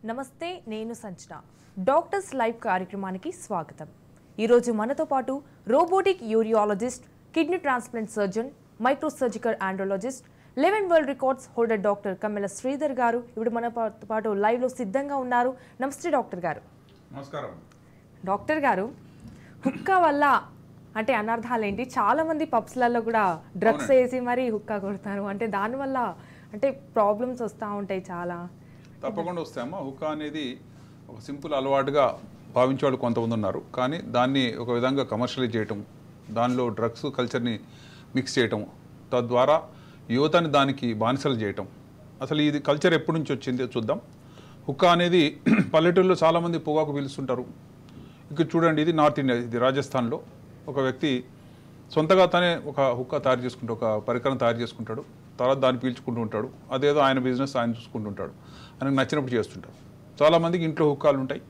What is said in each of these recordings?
నమస్తే నేను సంచన doctors live కార్యక్రమానికి స్వాగతం. ఈ రోజు మనతో పాటు robotic urologist, kidney transplant surgeon, micro surgical andrologist, 11 world records holder doctor Kammela Sridhar గారు ఇప్పుడు మన పాటు లైవ్ లో సిద్ధంగా ఉన్నారు. నమస్తే డాక్టర్ గారు. నమస్కారం. డాక్టర్ గారు, హుక్కా వల్ల అంటే అనర్థాలు ఏంటి? చాలా మంది పబ్స్లలో కూడా డ్రగ్స్ వేసి మరి హుక్కా కొడతారు. అంటే దానివల్ల అంటే ప్రాబ్లమ్స్ వస్తూ ఉంటాయి చాలా. తప్పకుండా వస్తాయమ్మా. హుక్కా అనేది ఒక సింపుల్ అలవాటుగా భావించే వాళ్ళు కొంతమంది ఉన్నారు. కానీ దాన్ని ఒక విధంగా కమర్షియలైజ్ చేయటం, దానిలో డ్రగ్స్ కల్చర్ని మిక్స్ చేయటం, తద్వారా యువతని దానికి బానిసలు చేయటం. అసలు ఇది కల్చర్ ఎప్పటి నుంచి వచ్చింది చూద్దాం. హుక్కా అనేది పల్లెటూరులో చాలామంది పొగాకు పీలుస్తుంటారు. ఇక్కడ చూడండి, ఇది నార్త్ ఇండియా, ఇది రాజస్థాన్లో ఒక వ్యక్తి సొంతగా తనే ఒక హుక్కా తయారు చేసుకుంటాడు, ఒక పరికరం తయారు చేసుకుంటాడు. తర్వాత దాన్ని పీల్చుకుంటూ ఉంటాడు. అదేదో ఆయన బిజినెస్ ఆయన చూసుకుంటుంటాడు, ఆయనకు నచ్చినప్పుడు చేస్తుంటాడు. చాలామందికి ఇంట్లో హుక్కాలు ఉంటాయి.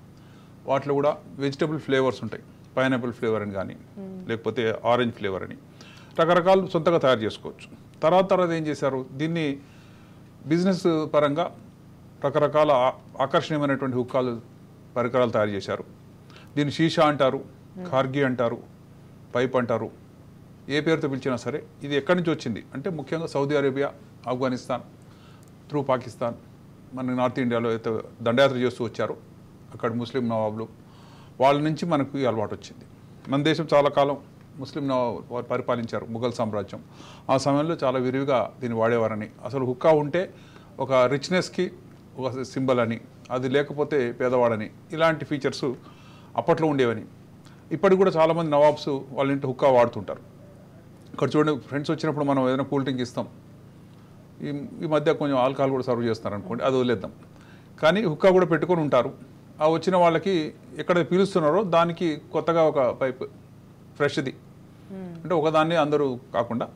వాటిలో కూడా వెజిటబుల్ ఫ్లేవర్స్ ఉంటాయి. పైనాపిల్ ఫ్లేవర్ అని కానీ, లేకపోతే ఆరెంజ్ ఫ్లేవర్ అని రకరకాలు సొంతగా తయారు చేసుకోవచ్చు. తర్వాత ఏం చేశారు, దీన్ని బిజినెస్ పరంగా రకరకాల ఆకర్షణీయమైనటువంటి హుక్కాలు పరికరాలు తయారు చేశారు. దీన్ని షీషా అంటారు, ఖార్గి అంటారు, పైప్ అంటారు. ఏ పేరుతో పిలిచినా సరే ఇది ఎక్కడి నుంచి వచ్చింది అంటే ముఖ్యంగా Saudi Arabia, Afghanistan, through Pakistan, మన నార్త్ ఇండియాలో అయితే దండయాత్ర చేస్తూ వచ్చారు అక్కడ ముస్లిం నవాబులు, వాళ్ళ నుంచి మనకు ఈ అలవాటు వచ్చింది. మన దేశం చాలా కాలం ముస్లిం నవాబు పరిపాలించారు, ముఘల్ సామ్రాజ్యం. ఆ సమయంలో చాలా విరివిగా దీన్ని వాడేవారని, అసలు హుక్కా ఉంటే ఒక రిచ్నెస్కి ఒక సింబల్ అని, అది లేకపోతే పేదవాడని, ఇలాంటి ఫీచర్స్ అప్పట్లో ఉండేవని. ఇప్పటికి కూడా చాలామంది నవాబ్స్ వాళ్ళ ఇంటి హుక్కా వాడుతుంటారు. ఇక్కడ చూడండి, ఫ్రెండ్స్ వచ్చినప్పుడు మనం ఏదైనా కూల్ డ్రింక్ ఇస్తాం. ఈ మధ్య కొంచెం ఆల్కహాల్ కూడా సర్వ్ చేస్తున్నారు అనుకోండి, అది వదిలేద్దాం. కానీ హుక్కా కూడా పెట్టుకొని ఉంటారు. ఆ వచ్చిన వాళ్ళకి ఎక్కడ పీలుస్తున్నారో దానికి కొత్తగా ఒక పైప్ ఫ్రెష్ది, అంటే ఒకదాన్ని అందరూ కాకుండా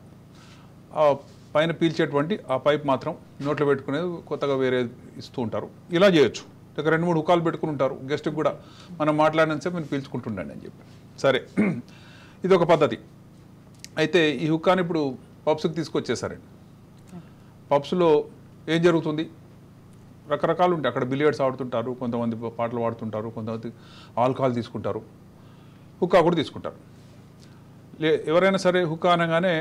ఆ పైన పీల్చేటువంటి ఆ పైప్ మాత్రం నోట్లో పెట్టుకునేది కొత్తగా వేరే ఇస్తూ ఉంటారు. ఇలా చేయొచ్చు. ఇక 2-3 హుక్కాలు పెట్టుకుని ఉంటారు. గెస్ట్కి కూడా మనం మాట్లాడినంతసేపు మీరు పీల్చుకుంటుండండి అని చెప్పి. సరే, ఇది ఒక పద్ధతి. అయితే ఈ హుక్కాని ఇప్పుడు పబ్స్కి తీసుకొచ్చేసారండి. పబ్స్లో ఏం జరుగుతుంది, రకరకాలు ఉంటాయి. అక్కడ బిలియర్డ్స్ ఆడుతుంటారు, కొంతమంది పాటలు పాడుతుంటారు, కొంతమంది ఆల్కహాల్ తీసుకుంటారు, హుక్కా కూడా తీసుకుంటారు. ఎవరైనా సరే హుక్కా అనగానే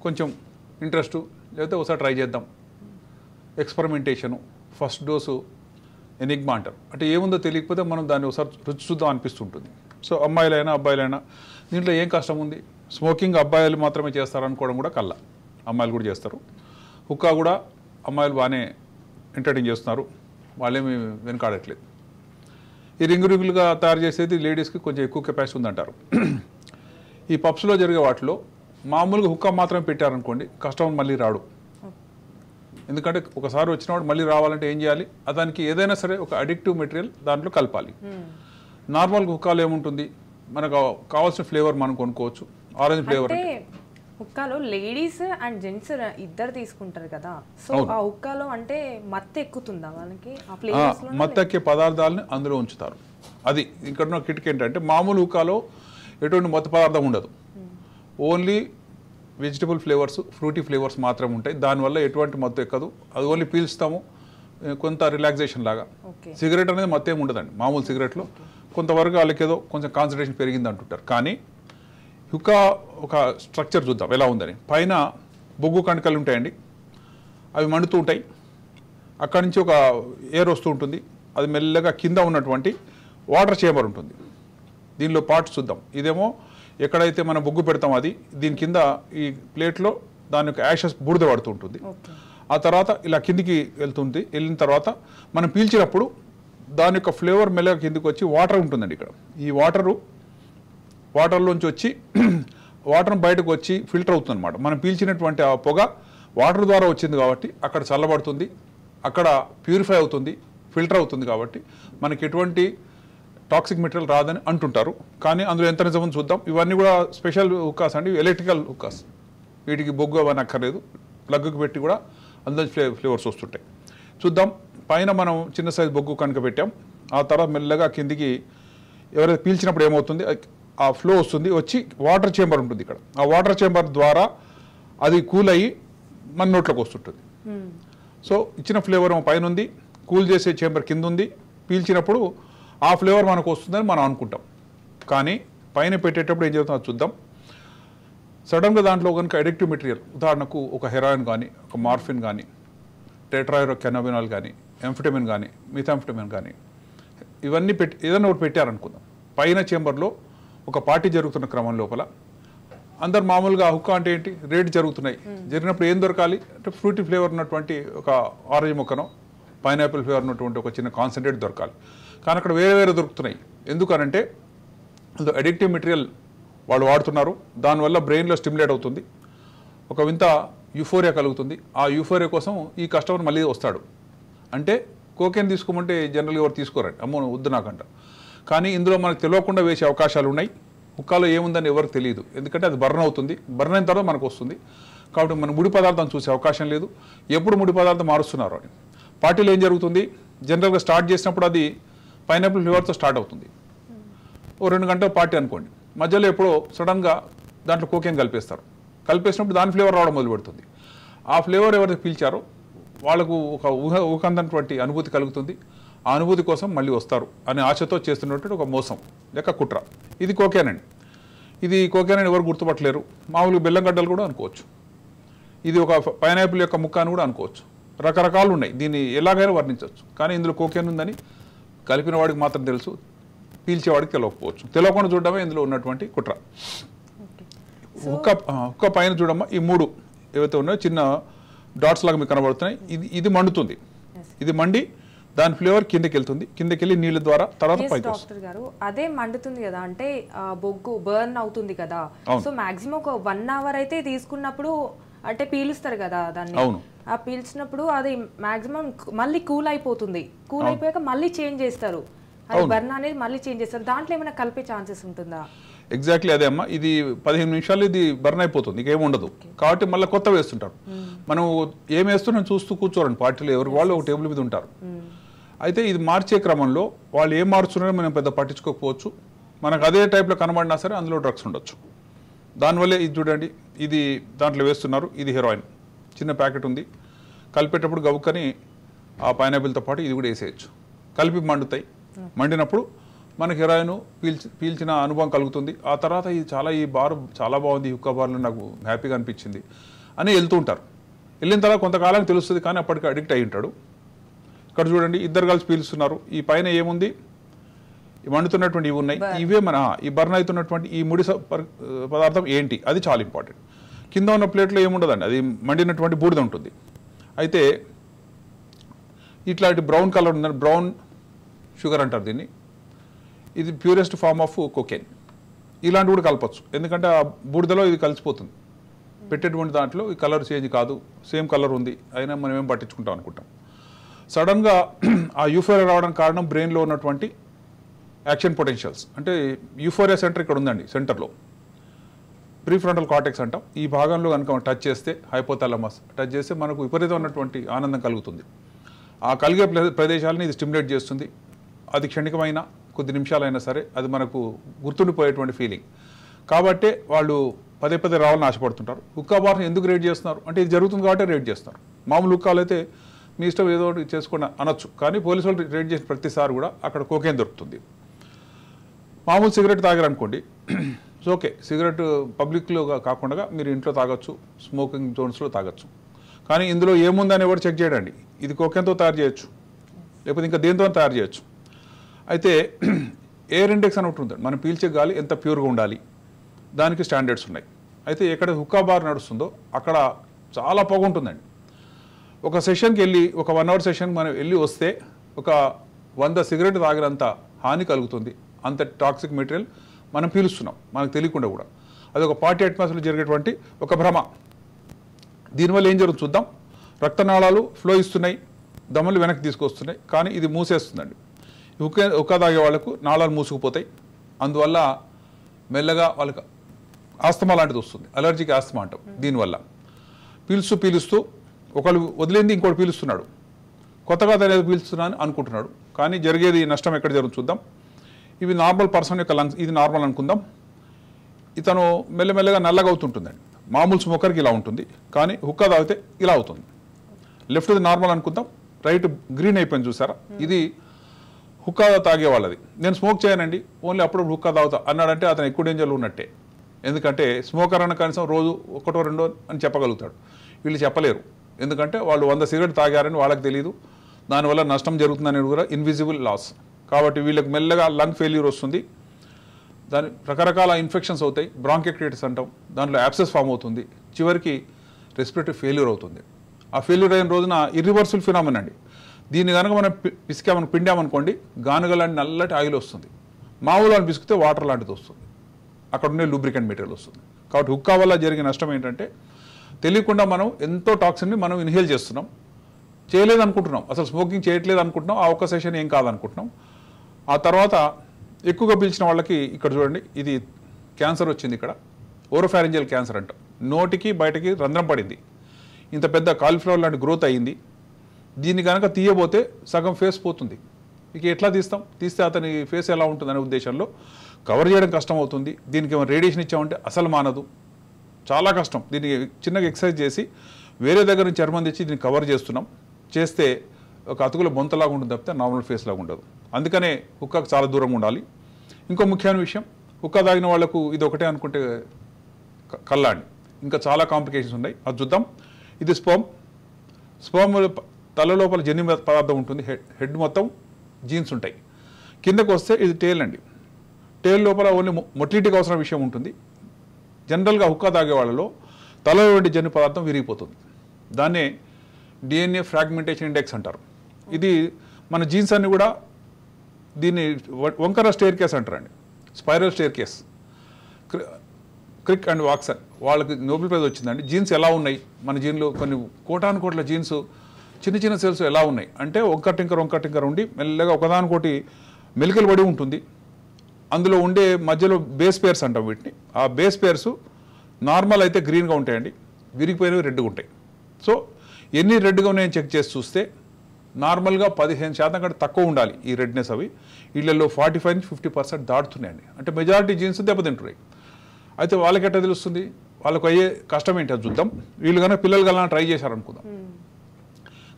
కొంచెం ఇంట్రెస్ట్, లేకపోతే ఒకసారి ట్రై చేద్దాం, ఎక్స్పెరిమెంటేషను, ఫస్ట్ డోసు ఎనిగ్మా అంటారు. అంటే ఏముందో తెలియకపోతే మనం దాన్ని ఒకసారి రుచి చూద్దాం అనిపిస్తుంటుంది. సో అమ్మాయిలైనా అబ్బాయిలైనా దీంట్లో ఏం కష్టం ఉంది, స్మోకింగ్ అబ్బాయిలు మాత్రమే చేస్తారనుకోవడం కూడా కల్లా, అమ్మాయిలు కూడా చేస్తారు. హుక్కా కూడా అమ్మాయిలు బాగానే ఎంటర్టైన్ చేస్తున్నారు, వాళ్ళేమి వెనకాడట్లేదు. ఈ రింగులుగా తయారు చేసేది లేడీస్కి కొంచెం ఎక్కువ కెపాసిటీ ఉందంటారు. ఈ పబ్స్లో జరిగే వాటిలో మామూలుగా హుక్కా మాత్రమే పెట్టారనుకోండి, కస్టమర్ మళ్ళీ రాడు. ఎందుకంటే ఒకసారి వచ్చినవాడు మళ్ళీ రావాలంటే ఏం చేయాలి, దానికి ఏదైనా సరే ఒక అడిక్టివ్ మెటీరియల్ దాంట్లో కలపాలి. నార్మల్గా హుక్కాలో ఏముంటుంది, మనకు కావాల్సిన ఫ్లేవర్ మనం కొనుక్కోవచ్చు. ఆరెంజ్ ఫ్లేవర్ అంటే హుక్కాలో లేడీస్ అండ్ జెంట్స్ ఇద్దరు తీసుకుంటారు కదా, సో ఆ హుక్కాలో అంటే మత్తు ఎక్కుతుందా వాళ్ళకి? ఆ ఫ్లేవర్స్ లో మత్తు ఎక్కే పదార్థాలని అందులో ఉంచుతారు. అది ఇక్కడ ఉన్న కిటికీ ఏంటంటే, మామూలు హుక్కాలో ఎటువంటి మత్తు పదార్థం ఉండదు. Only vegetable flavours, fruity flavours మాత్రమే ఉంటాయి. దానివల్ల ఎటువంటి మత్తు ఎక్కదు. అది ఓన్లీ పీల్చుతాము, కొంత రిలాక్సేషన్ లాగా. సిగరెట్ అనేది మత్తు ఏమి ఉండదండి. మామూలు సిగరెట్లో కొంతవరకు వాళ్ళకి ఏదో కొంచెం కాన్సన్ట్రేషన్ పెరిగింది అంటుంటారు. కానీ హుక్కా ఒక స్ట్రక్చర్ చూద్దాం ఎలా ఉందని. పైన బొగ్గు కణికలు ఉంటాయండి, అవి మండుతూ ఉంటాయి. అక్కడి నుంచి ఒక ఎయిర్ వస్తూ ఉంటుంది. అది మెల్లగా కింద ఉన్నటువంటి వాటర్ చేంబర్ ఉంటుంది. దీనిలో పార్ట్స్ చూద్దాం. ఇదేమో ఎక్కడైతే మనం బొగ్గు పెడతాం అది, దీని కింద ఈ ప్లేట్లో దాని యొక్క యాషెస్ బూడిద పడుతూ ఉంటుంది. ఆ తర్వాత ఇలా కిందికి వెళ్తుంది. వెళ్ళిన తర్వాత మనం పీల్చినప్పుడు దాని యొక్క ఫ్లేవర్ మెల్లగా కిందికి వచ్చి వాటర్ ఉంటుందండి. ఇక్కడ ఈ వాటర్లోంచి వచ్చి వాటర్ బయటకు వచ్చి ఫిల్టర్ అవుతుంది అనమాట. మనం పీల్చినటువంటి ఆ పొగ వాటర్ ద్వారా వచ్చింది కాబట్టి అక్కడ చల్లబడుతుంది, అక్కడ ప్యూరిఫై అవుతుంది, ఫిల్టర్ అవుతుంది. కాబట్టి మనకి ఎటువంటి టాక్సిక్ మెటీరియల్ రాదని అంటుంటారు. కానీ అందులో ఎంత నిజమని చూద్దాం. ఇవన్నీ కూడా స్పెషల్ హుక్కాస్ అండి, ఎలక్ట్రికల్ హుక్కాస్. వీటికి బొగ్గు అవన్నీ అక్కర్లేదు, ప్లగ్కి పెట్టి కూడా అందులో ఫ్లేవర్స్ వస్తుంటాయి. చూద్దాం. పైన మనం చిన్న సైజు బొగ్గు కనుక పెట్టాం. ఆ తర్వాత మెల్లగా కిందికి ఎవరైతే పీల్చినప్పుడు ఏమవుతుంది, ఆ ఫ్లో వస్తుంది, వచ్చి వాటర్ చేంబర్ ఉంటుంది ఇక్కడ. ఆ వాటర్ చేంబర్ ద్వారా అది కూల్ అయ్యి మన నోట్లోకి వస్తుంటుంది. సో ఇచ్చిన ఫ్లేవర్ పైన ఉంది, కూల్ చేసే చేంబర్ కింద ఉంది, పీల్చినప్పుడు ఆ ఫ్లేవర్ మనకు వస్తుందని మనం అనుకుంటాం. కానీ పైన పెట్టేటప్పుడు ఏం జరుగుతుందో చూద్దాం. సడన్గా దాంట్లో కనుక అడిక్టివ్ మెటీరియల్, ఉదాహరణకు ఒక హెరాయిన్ కానీ, ఒక మార్ఫిన్ కానీ, టెట్రాయిరో కెనబినాల్ కానీ, ఎంఫిటమిన్ కానీ, మిథాంఫిటమిన్ కానీ, ఇవన్నీ ఏదైనా ఒకటి పెట్టారనుకుందాం. పైన చేంబర్లో ఒక పార్టీ జరుగుతున్న క్రమం లోపల అందరు మామూలుగా హుక్కా అంటే ఏంటి, రేట్ జరుగుతున్నాయి. జరిగినప్పుడు ఏం దొరకాలి అంటే ఫ్రూటీ ఫ్లేవర్ ఉన్నటువంటి ఒక ఆరెంజ్ మొక్కనో పైనాపిల్ ఫ్లేవర్ ఉన్నటువంటి ఒక చిన్న కాన్సన్ట్రేట్ దొరకాలి. కానీ అక్కడ వేరే వేరే దొరుకుతున్నాయి. ఎందుకనంటే అడిక్టివ్ మెటీరియల్ వాళ్ళు వాడుతున్నారు. దానివల్ల బ్రెయిన్లో స్టిమ్యులేట్ అవుతుంది, ఒక వింత యూఫోరియా కలుగుతుంది. ఆ యూఫోరియా కోసం ఈ కస్టమర్ మళ్ళీ వస్తాడు. అంటే కోకేన్ తీసుకోమంటే జనరల్గా ఎవరు తీసుకోరండి, అమ్మో వద్దు నాకంట. కానీ ఇందులో మనకు తెలియకుండా వేసే అవకాశాలు ఉన్నాయి. హుక్కాలో ఏముందని ఎవరికి తెలియదు, ఎందుకంటే అది బర్న్ అవుతుంది. బర్న్ అయిన తర్వాత మనకు వస్తుంది. కాబట్టి మనం ముడి పదార్థం చూసే అవకాశం లేదు. ఎప్పుడు ముడి పదార్థం మారుస్తున్నారు అని పార్టీలో ఏం జరుగుతుంది, జనరల్గా స్టార్ట్ చేసినప్పుడు అది పైనాపిల్ ఫ్లేవర్తో స్టార్ట్ అవుతుంది. ఓ 2 గంటల పార్టీ అనుకోండి, మధ్యలో ఎప్పుడో సడన్గా దాంట్లో కోకేన్ కలిపేస్తారు. కలిపేసినప్పుడు దాని ఫ్లేవర్ రావడం మొదలు పెడుతుంది. ఆ ఫ్లేవర్ ఎవరైతే పీల్చారో వాళ్ళకు ఒక ఊహకందనటువంటి అనుభూతి కలుగుతుంది. ఆ అనుభూతి కోసం మళ్ళీ వస్తారు అనే ఆశతో చేస్తున్నటువంటి ఒక మోసం లేక కుట్ర. ఇది కోకేన్ అండి. ఇది కోకేన్ అని ఎవరు గుర్తుపట్టలేరు. మామూలుగా బెల్లం గడ్డలు కూడా అనుకోవచ్చు. ఇది ఒక పైనాపిల్ యొక్క ముక్క అని కూడా అనుకోవచ్చు. రకరకాలు ఉన్నాయి, దీన్ని ఎలాగైనా వర్ణించవచ్చు. కానీ ఇందులో కోకేన్ ఉందని కలిపిన వాడికి మాత్రం తెలుసు, పీల్చేవాడికి తెలియకపోవచ్చు. తెలియకుండా చూడడమే ఇందులో ఉన్నటువంటి కుట్ర. హుక్క పైన చూడమ్మా, ఈ 3 ఏవైతే ఉన్నాయో చిన్న డాట్స్ లాగా మీకు కనబడుతున్నాయి. ఇది మండుతుంది. ఇది మండి దాని ఫ్లేవర్ కిందకి వెళ్తుంది. కిందకి వెళ్ళి నీళ్ళ ద్వారా తర్వాత పైకి వస్తుంది. డాక్టర్ గారు అదే మండుతుంది కదా, అంటే బొగ్గు బర్న్ అవుతుంది కదా. సో మాక్సిమం ఒక 1 అవర్ అయితే తీసుకున్నప్పుడు అంటే పీలుస్తారు కదా దాన్ని. ఆ పీల్చినప్పుడు అది మాక్సిమం మళ్ళీ కూల్ అయిపోతుంది. కూల్ అయిపోయాక మళ్ళీ చేంజ్ చేస్తారు, అది బర్న్ అనేది మళ్ళీ చేంజ్ చేస్తారు. దాంట్లో ఏమైనా కలిపే ఛాన్సెస్ ఉంటుందా? ఎగ్జాక్ట్లీ అదే అమ్మా. ఇది 15 నిమిషాలు ఇది బర్న్ అయిపోతుంది, ఇంకేం ఉండదు. కాబట్టి మళ్ళీ కొత్త వేస్తుంటారు. మనం ఏం వేస్తున్నాం చూస్తూ కూర్చోరండి. పార్టీలో ఎవరికి వాళ్ళు ఒక టేబుల్ మీద ఉంటారు. అయితే ఇది మార్చే క్రమంలో వాళ్ళు ఏం మార్చున్నారో మనం పెద్ద పట్టించుకోకపోవచ్చు. మనకు అదే టైప్లో కనబడినా సరే అందులో డ్రగ్స్ ఉండొచ్చు. దానివల్లే ఇది చూడండి, ఇది దాంట్లో వేస్తున్నారు. ఇది హెరాయిన్ చిన్న ప్యాకెట్ ఉంది. కలిపేటప్పుడు గవుకని ఆ పైనాపిల్తో పాటు ఇది కూడా వేసేయచ్చు. కలిపి మండుతాయి. మండినప్పుడు మనకి హెరాయిన్ పీల్చిన అనుభవం కలుగుతుంది. ఆ తర్వాత ఇది ఈ బార్ చాలా బాగుంది, హుక్కా బార్లో నాకు హ్యాపీగా అనిపించింది అని వెళ్తూ ఉంటారు. వెళ్ళిన తర్వాత కొంతకాలానికి తెలుస్తుంది, కానీ అప్పటికి అడిక్ట్ అయి ఉంటాడు. ఇక్కడ చూడండి, ఇద్దరు కలిసి పీలుస్తున్నారు. ఈ పైన ఏముంది, మండుతున్నటువంటి ఇవి ఉన్నాయి. ఇవే మన ఈ బర్న్ అవుతున్నటువంటి ఈ ముడి పదార్థం ఏంటి, అది చాలా ఇంపార్టెంట్. కింద ఉన్న ప్లేట్లో ఏముండదండి, అది మండినటువంటి బూడిద ఉంటుంది. అయితే ఇట్లాంటి బ్రౌన్ కలర్ ఉందని, బ్రౌన్ షుగర్ అంటారు దీన్ని. ఇది ప్యూరెస్ట్ ఫార్మ్ ఆఫ్ కోకేన్. ఇలాంటి కూడా కలపచ్చు, ఎందుకంటే ఆ బూడిదలో ఇది కలిసిపోతుంది. పెట్టేటువంటి దాంట్లో ఈ కలర్ చేంజ్ కాదు, సేమ్ కలర్ ఉంది, అయినా మనం ఏం పట్టించుకుంటాం అనుకుంటాం. సడన్గా ఆ యూఫోరియా రావడానికి కారణం బ్రెయిన్లో ఉన్నటువంటి యాక్షన్ పొటెన్షియల్స్. అంటే యూఫోరియా సెంటర్ ఇక్కడ ఉందండి, సెంటర్లో ప్రీఫ్రంటల్ కార్టెక్స్ అంటాం. ఈ భాగంలో కనుక టచ్ చేస్తే, హైపోథాలమస్ టచ్ చేస్తే మనకు విపరీతమైనటువంటి ఆనందం కలుగుతుంది. ఆ కలిగే ప్రదేశాలని ఇది స్టిమ్యులేట్ చేస్తుంది. అది క్షణికమైన కొద్ది నిమిషాలైనా సరే అది మనకు గుర్తుండిపోయేటువంటి ఫీలింగ్. కాబట్టే వాళ్ళు పదే పదే రావాలని ఆశపడుతుంటారు. హుక్కా బార్ని ఎందుకు రేట్ చేస్తున్నారు అంటే ఇది జరుగుతుంది కాబట్టి రేట్ చేస్తున్నారు. మామూలు హుక్కాలు అయితే మీ ఇష్టం ఏదో ఒకటి చేసుకుని అనొచ్చు, కానీ పోలీసు వాళ్ళు రేట్ చేసిన ప్రతిసారి కూడా అక్కడ కోకేన్ దొరుకుతుంది. మామూలు సిగరెట్ తాగారనుకోండి, సో ఓకే, సిగరెట్ పబ్లిక్లో కాకుండా మీరు ఇంట్లో తాగొచ్చు, స్మోకింగ్ జోన్స్లో తాగొచ్చు. కానీ ఇందులో ఏముందని ఎవరు చెక్ చేయడండి. ఇది కోకేన్తో తయారు చేయొచ్చు, లేకపోతే ఇంకా దేంతో తయారు చేయొచ్చు. అయితే ఎయిర్ ఇండెక్స్ అని ఒకటి ఉంటుంది, మనం పీల్చే గాలి ఎంత ప్యూర్గా ఉండాలి, దానికి స్టాండర్డ్స్ ఉన్నాయి. అయితే ఎక్కడ హుక్కా బార్ నడుస్తుందో అక్కడ చాలా పొగ ఉంటుందండి. ఒక సెషన్కి వెళ్ళి, ఒక 1 అవర్ సెషన్కి మనం వెళ్ళి వస్తే ఒక 100 సిగరెట్ తాగినంత హాని కలుగుతుంది. అంత టాక్సిక్ మెటీరియల్ మనం పీలుస్తున్నాం మనకు తెలియకుండా కూడా. అది ఒక పార్టీ అట్మాస్ఫియర్లో జరిగేటువంటి ఒక భ్రమ. దీనివల్ల ఏం జరుగుతుంది చూద్దాం. రక్తనాళాలు ఫ్లో ఇస్తున్నాయి, దమ్ములు వెనక్కి తీసుకొస్తున్నాయి, కానీ ఇది మూసేస్తుందండి. హుక్కా తాగే వాళ్ళకు నాళాలు మూసుకుపోతాయి. అందువల్ల మెల్లగా వాళ్ళకి ఆస్తమా లాంటిది వస్తుంది, అలర్జీకి ఆస్తమా అంటాం. దీనివల్ల పీలుస్తూ ఒకళ్ళు వదిలేంది ఇంకోటి పీలుస్తున్నాడు, కొత్తగా తనేది పీలుస్తున్నాను అనుకుంటున్నాడు. కానీ జరిగేది నష్టం ఎక్కడ జరుగుతుంది చూద్దాం. ఇవి నార్మల్ పర్సన్ యొక్క లంగ్స్, ఇది నార్మల్ అనుకుందాం. ఇతను మెల్లమెల్లగా నల్లగా అవుతుంటుందండి. మామూలు స్మోకర్కి ఇలా ఉంటుంది, కానీ హుక్కా తాగితే ఇలా అవుతుంది. లెఫ్ట్ది నార్మల్ అనుకుందాం, రైట్ గ్రీన్ అయిపోయింది చూసారా. ఇది హుక్కా తాగే వాళ్ళది, నేను స్మోక్ చేయనండి, ఓన్లీ అప్పుడప్పుడు హుక్కా తాగుతా అన్నాడంటే అతను ఎక్కువ డేంజర్లో ఉన్నట్టే. ఎందుకంటే స్మోకర్ అన్న కనీసం రోజు ఒకటో రెండో అని చెప్పగలుగుతాడు, వీళ్ళు చెప్పలేరు. ఎందుకంటే వాళ్ళు 100 సిగరెట్ తాగారని వాళ్ళకి తెలియదు, దానివల్ల నష్టం జరుగుతుందని కూడా ఇన్విజిబుల్ లాస్. కాబట్టి వీళ్ళకి మెల్లగా లంగ్ ఫెయిల్యూర్ వస్తుంది, దాని రకరకాల ఇన్ఫెక్షన్స్ అవుతాయి, బ్రాంకైటిస్ అంటాం, దాంట్లో యాబ్సెస్ ఫామ్ అవుతుంది, చివరికి రెస్పిరేటరీ ఫెయిల్యూర్ అవుతుంది. ఆ ఫెయిల్యూర్ అయిన రోజున ఇర్రివర్సిబుల్ ఫినామినా అండి. దీన్ని కనుక మనం పిసికామని పిండామనుకోండి, గానుగ లాంటి నల్లటి ఆయిల్ వస్తుంది, మామూలు అని పిసికితే వాటర్ లాంటిది వస్తుంది, అక్కడ ఉండే లూబ్రికెంట్ మెటీరియల్ వస్తుంది. కాబట్టి హుక్కా వల్ల జరిగే నష్టం ఏంటంటే తెలియకుండా మనం ఎంతో టాక్సిన్ని మనం ఇన్హేల్ చేస్తున్నాం, చేయలేదు అనుకుంటున్నాం, అసలు స్మోకింగ్ చేయట్లేదు అనుకుంటున్నాం, ఆ ఒక్క సెషన్ ఏం కాదనుకుంటున్నాం. ఆ తర్వాత ఎక్కువగా పీల్చిన వాళ్ళకి ఇక్కడ చూడండి, ఇది క్యాన్సర్ వచ్చింది, ఇక్కడ ఓరోఫారింజియల్ క్యాన్సర్ అంటాం, నోటికి బయటకి రంధ్రం పడింది, ఇంత పెద్ద కాలీఫ్లవర్ లాంటి గ్రోత్ అయ్యింది. దీన్ని కనుక తీయబోతే సగం ఫేస్ పోతుంది. ఇక ఎట్లా తీస్తే అతని ఫేస్ ఎలా ఉంటుందనే ఉద్దేశంలో కవర్ చేయడం కష్టం అవుతుంది. దీనికి ఏమైనా రేడియేషన్ ఇచ్చామంటే అసలు మానదు, చాలా కష్టం. దీనికి చిన్నగా ఎక్సర్సైజ్ చేసి వేరే దగ్గర నుంచి చర్మం తెచ్చి దీన్ని కవర్ చేస్తున్నాం, చేస్తే ఒక అతుకుల బొంతలాగా ఉంటుంది తప్పితే నార్మల్ ఫేస్ లాగా ఉండదు. అందుకనే హుక్కాకు చాలా దూరంగా ఉండాలి. ఇంకో ముఖ్యమైన విషయం, హుక్కా తాగిన వాళ్లకు ఇది ఒకటే అనుకుంటే కల్లాండి, ఇంకా చాలా కాంప్లికేషన్స్ ఉన్నాయి, అది చూద్దాం. ఇది స్పర్మ్ తల లోపల జన్యు పదార్థం ఉంటుంది, హెడ్ మొత్తం జీన్స్ ఉంటాయి. కిందకు వస్తే ఇది టేల్ అండి, టేల్ లోపల ఓన్లీ మొటిలిటీకి అవసరం విషయం ఉంటుంది. జనరల్గా హుక్కా తాగే వాళ్ళలో తలలో ఉండే జన్యు పదార్థం విరిగిపోతుంది, దాన్నే DNA ఫ్రాగ్మెంటేషన్ ఇండెక్స్ అంటారు. ఇది మన జీన్స్ అన్ని కూడా దీన్ని వంకర స్టేర్ కేస్ అంటారండి, spiral staircase. Crick and Watson వాళ్ళకి నోబెల్ ప్రైజ్ వచ్చిందండి. జీన్స్ ఎలా ఉన్నాయి, మన జీన్లో కొన్ని కోటాను కోట్ల జీన్స్, చిన్న చిన్న సెల్స్ ఎలా ఉన్నాయి అంటే ఒక్కటింకర ఉండి మెల్లగా ఒకదానికోటి మెలికలు పడి ఉంటుంది. అందులో ఉండే మధ్యలో బేస్ పేర్స్ అంటాం వీటిని. ఆ బేస్ పేర్స్ నార్మల్ అయితే గ్రీన్గా ఉంటాయండి, విరిగిపోయినవి రెడ్గా ఉంటాయి. సో ఎన్ని రెడ్గా ఉన్నాయని చెక్ చేసి చూస్తే నార్మల్గా 15% కంటే తక్కువ ఉండాలి ఈ రెడ్నెస్. అవి వీళ్ళల్లో 45 నుంచి 50% దాటుతున్నాయండి, అంటే మెజారిటీ జీన్స్ దెబ్బతింటున్నాయి. అయితే వాళ్ళకి ఎట్లా తెలుస్తుంది, వాళ్ళకు అయ్యే కష్టం ఏంటి అది చూద్దాం. వీళ్ళు కనుక పిల్లలు కన్నా ట్రై చేశారనుకుందాం,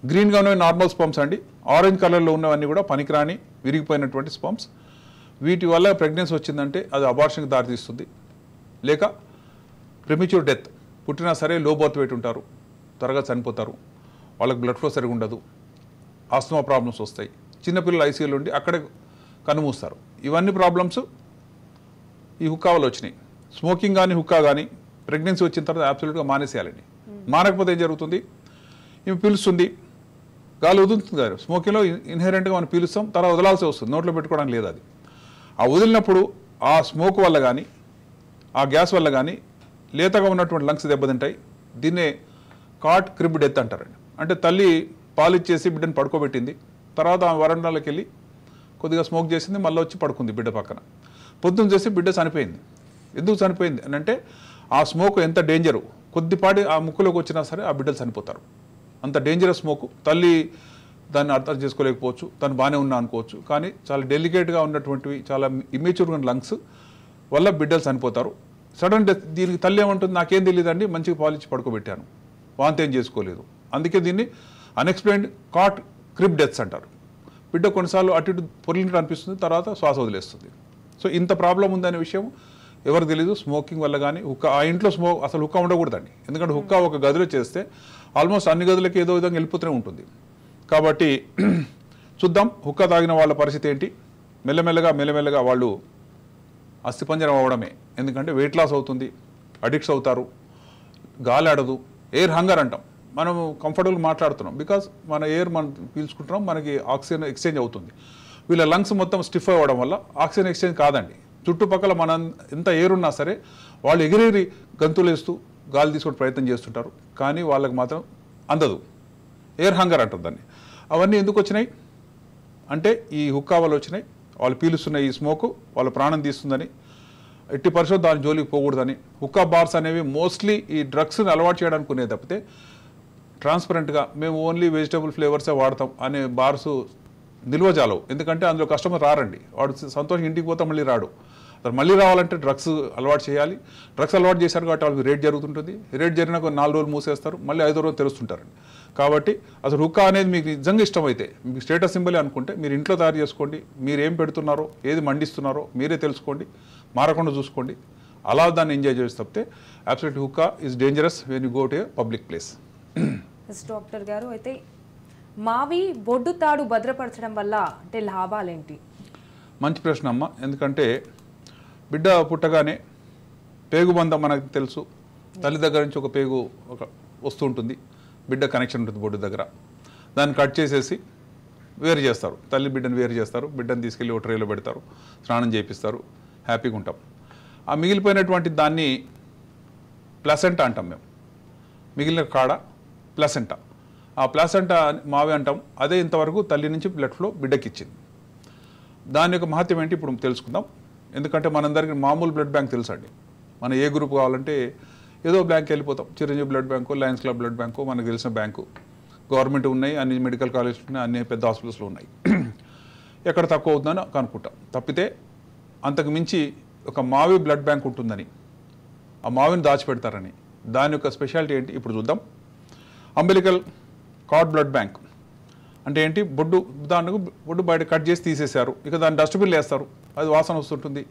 గ్రీన్గా ఉన్నవి నార్మల్ స్పమ్స్ అండి, ఆరెంజ్ కలర్లో ఉన్నవన్నీ కూడా పనికిరాని విరిగిపోయినటువంటి స్పమ్స్. వీటి వల్ల ప్రెగ్నెన్సీ వచ్చిందంటే అది అబార్షన్కి దారితీస్తుంది, లేక ప్రిమిచ్యూర్ డెత్. పుట్టినా సరే లో బర్త్ వెయిట్ ఉంటారు, త్వరగా చనిపోతారు, వాళ్ళకి బ్లడ్ ఫ్లో సరిగా ఉండదు, ఆస్తమా ప్రాబ్లమ్స్ వస్తాయి, చిన్నపిల్లలు ఐసీయూలో ఉండి అక్కడే కనుమూస్తారు. ఇవన్నీ ప్రాబ్లమ్స్ ఈ హుక్కా వల్ల వచ్చినాయి. స్మోకింగ్ కానీ హుక్కా కానీ ప్రెగ్నెన్సీ వచ్చిన తర్వాత అబ్సల్యూట్గా మానేసేయాలండి. మానకపోతే ఏం జరుగుతుంది, ఇవి పీలుస్తుంది, గాలి వదులుతుంది కదా. స్మోకింగ్లో ఇన్హెరెంట్గా మనం పీలుస్తాం, తర్వాత వదలాల్సి వస్తుంది, నోట్లో పెట్టుకోవడానికి లేదు. అది ఆ వదిలినప్పుడు ఆ స్మోక్ వల్ల కానీ ఆ గ్యాస్ వల్ల కానీ లేతగా ఉన్నటువంటి లంగ్స్ దెబ్బతింటాయి. దీన్నే కాట్ క్రిబ్ డెత్ అంటారండి. అంటే తల్లి పాలిచ్చేసి బిడ్డను పడుకోబెట్టింది, తర్వాత ఆ వరండాలోకి వెళ్ళి కొద్దిగా స్మోక్ చేసింది, మళ్ళీ వచ్చి పడుకుంది బిడ్డ పక్కన. పొద్దున్న చేసి బిడ్డ చనిపోయింది. ఎందుకు చనిపోయింది అని అంటే ఆ స్మోక్ ఎంత డేంజరు, కొద్దిపాటి ఆ ముక్కులోకి వచ్చినా సరే ఆ బిడ్డలు చనిపోతారు. అంత డేంజరస్ స్మోకు. తల్లి దాన్ని అర్థం చేసుకోలేకపోవచ్చు, తను బాగానే ఉన్నా అనుకోవచ్చు, కానీ చాలా డెలికేట్గా ఉన్నటువంటివి, చాలా ఇమ్మెచ్యూర్గా ఉన్న లంగ్స్ వల్ల బిడ్డలు చనిపోతారు. Sudden death. దీనికి తల్లి ఏమంటుంది, నాకేం తెలియదండి, మంచిగా పాలిచ్చి పడుకోబెట్టాను, వాంతి ఏం చేసుకోలేదు. అందుకే దీన్ని అన్ఎక్స్ప్లెయిన్డ్ కాట్ క్రిబ్ డెత్స్ అంటారు. బిడ్డ కొన్నిసార్లు అటు ఇటు పొరిలినట్టు అనిపిస్తుంది, తర్వాత శ్వాస వదిలేస్తుంది. సో ఇంత ప్రాబ్లం ఉందనే విషయం ఎవరు తెలీదు. స్మోకింగ్ వల్ల కానీ హుక్కా, ఆ ఇంట్లో అసలు హుక్కా ఉండకూడదండి. ఎందుకంటే హుక్కా ఒక గదిలో చేస్తే ఆల్మోస్ట్ అన్ని గదులకి ఏదో విధంగా వెళ్ళిపోతూనే ఉంటుంది. కాబట్టి చూద్దాం హుక్కా తాగిన వాళ్ళ పరిస్థితి ఏంటి. మెల్లమెల్లగా వాళ్ళు అస్థిపంజరం అవ్వడమే. ఎందుకంటే వెయిట్ లాస్ అవుతుంది, అడిక్ట్స్ అవుతారు, గాలి ఆడదు, ఎయిర్ హంగర్ అంటాం. మనం కంఫర్టబుల్గా మాట్లాడుతున్నాం బికాజ్ మన ఎయిర్ మనం పీల్చుకుంటున్నాం, మనకి ఆక్సిజన్ ఎక్స్చేంజ్ అవుతుంది. వీళ్ళ లంగ్స్ మొత్తం స్టిఫ్ అవ్వడం వల్ల ఆక్సిజన్ ఎక్స్చేంజ్ కాదండి. చుట్టుపక్కల మన ఎంత ఎయిర్ ఉన్నా సరే వాళ్ళు ఎగిరి గంతులు వేస్తూ గాలి తీసుకునే ప్రయత్నం చేస్తుంటారు, కానీ వాళ్ళకి మాత్రం అందదు. ఎయిర్ హంగర్ అంటారు దాన్ని. అవన్నీ ఎందుకు వచ్చినాయి అంటే ఈ హుక్కా వల్ల వచ్చినాయి. వాళ్ళు పీలుస్తున్న ఈ స్మోకు వాళ్ళ ప్రాణం తీస్తుందని, ఎట్టి పరిస్థితుల్లో దాని జోలికి పోకూడదని. హుక్కా బార్స్ అనేవి మోస్ట్లీ ఈ డ్రగ్స్ని అలవాటు చేయడానికి కొనే తప్పితే ట్రాన్స్పరెంట్గా మేము ఓన్లీ వెజిటబుల్ ఫ్లేవర్సే వాడతాం అనే బార్స్ నిల్వ చాలవు. ఎందుకంటే అందులో కస్టమర్ రారండి, వాడు సంతోషం ఇంటికి పోతే మళ్ళీ రాడు. అతను మళ్ళీ రావాలంటే డ్రగ్స్ అలవాటు చేయాలి. డ్రగ్స్ అలవాటు చేశారు కాబట్టి వాళ్ళకి రేట్ జరుగుతుంటుంది. రేట్ జరిగినాక 4 రోజులు మూసేస్తారు, మళ్ళీ 5వ రోజు తెలుస్తుంటారండి. కాబట్టి అసలు హుక్కా అనేది మీకు నిజంగా ఇష్టమైతే, మీకు స్టేటస్ సింబల్ అనుకుంటే మీరు ఇంట్లో తయారు చేసుకోండి. మీరు ఏం పెడుతున్నారో, ఏది మండిస్తున్నారో మీరే తెలుసుకోండి, మారకుండా చూసుకోండి. అలా దాన్ని ఎంజాయ్ చేసి తప్పితే absolute hookah is dangerous when you go to A public place. Doctor గారు, అయితే మావి బొడ్డు తాడు భద్రపరచడం వల్ల అంటే లాభాలేంటి? మంచి ప్రశ్న అమ్మ. ఎందుకంటే బిడ్డ పుట్టగానే పేగుబంధం మనకు తెలుసు. తల్లి దగ్గర నుంచి ఒక పేగు వస్తూ ఉంటుంది, బిడ్డ కనెక్షన్ ఉంటుంది బొడ్డు దగ్గర. దాన్ని కట్ చేసేసి వేరు చేస్తారు, తల్లి బిడ్డను వేరు చేస్తారు. బిడ్డను తీసుకెళ్ళి ఒక ట్రేలో పెడతారు, స్నానం చేపిస్తారు, హ్యాపీగా ఉంటాం. ఆ మిగిలిపోయినటువంటి దాన్ని ప్లసెంటా అంటాం మేము. మిగిలిన కాడ ప్లసెంటా. ఆ ప్లసెంటా మావి అంటాం. అదే ఇంతవరకు తల్లి నుంచి బ్లడ్ ఫ్లో బిడ్డకి ఇచ్చింది. దాని యొక్క మహత్యం ఏంటి ఇప్పుడు తెలుసుకుందాం. ఎందుకంటే మనందరికీ మామూలు బ్లడ్ బ్యాంక్ తెలుసు అండి. మన ఏ గ్రూప్ కావాలంటే ఏదో బ్యాంక్కి వెళ్ళిపోతాం. Chiranjeevi blood bank, Lions club blood bank, మనకు తెలిసిన బ్యాంకు. గవర్నమెంట్ ఉన్నాయి, అన్ని మెడికల్ కాలేజెస్ ఉన్నాయి, అన్ని పెద్ద హాస్పిటల్స్లో ఉన్నాయి. ఎక్కడ తక్కువ అవుతుందని కనుక్కుంటాం. తప్పితే అంతకు మించి ఒక మావి బ్లడ్ బ్యాంక్ ఉంటుందని, ఆ మావిని దాచిపెడతారని, దాని యొక్క స్పెషాలిటీ ఏంటి ఇప్పుడు చూద్దాం. అంబిలికల్ కార్డ్ బ్లడ్ బ్యాంక్ అంటే ఏంటి? బొడ్డు దానికి బొడ్డు బయట కట్ చేసి తీసేశారు, ఇక దాన్ని డస్ట్బిన్లో వేస్తారు, అది వాసన వస్తుంటుంది.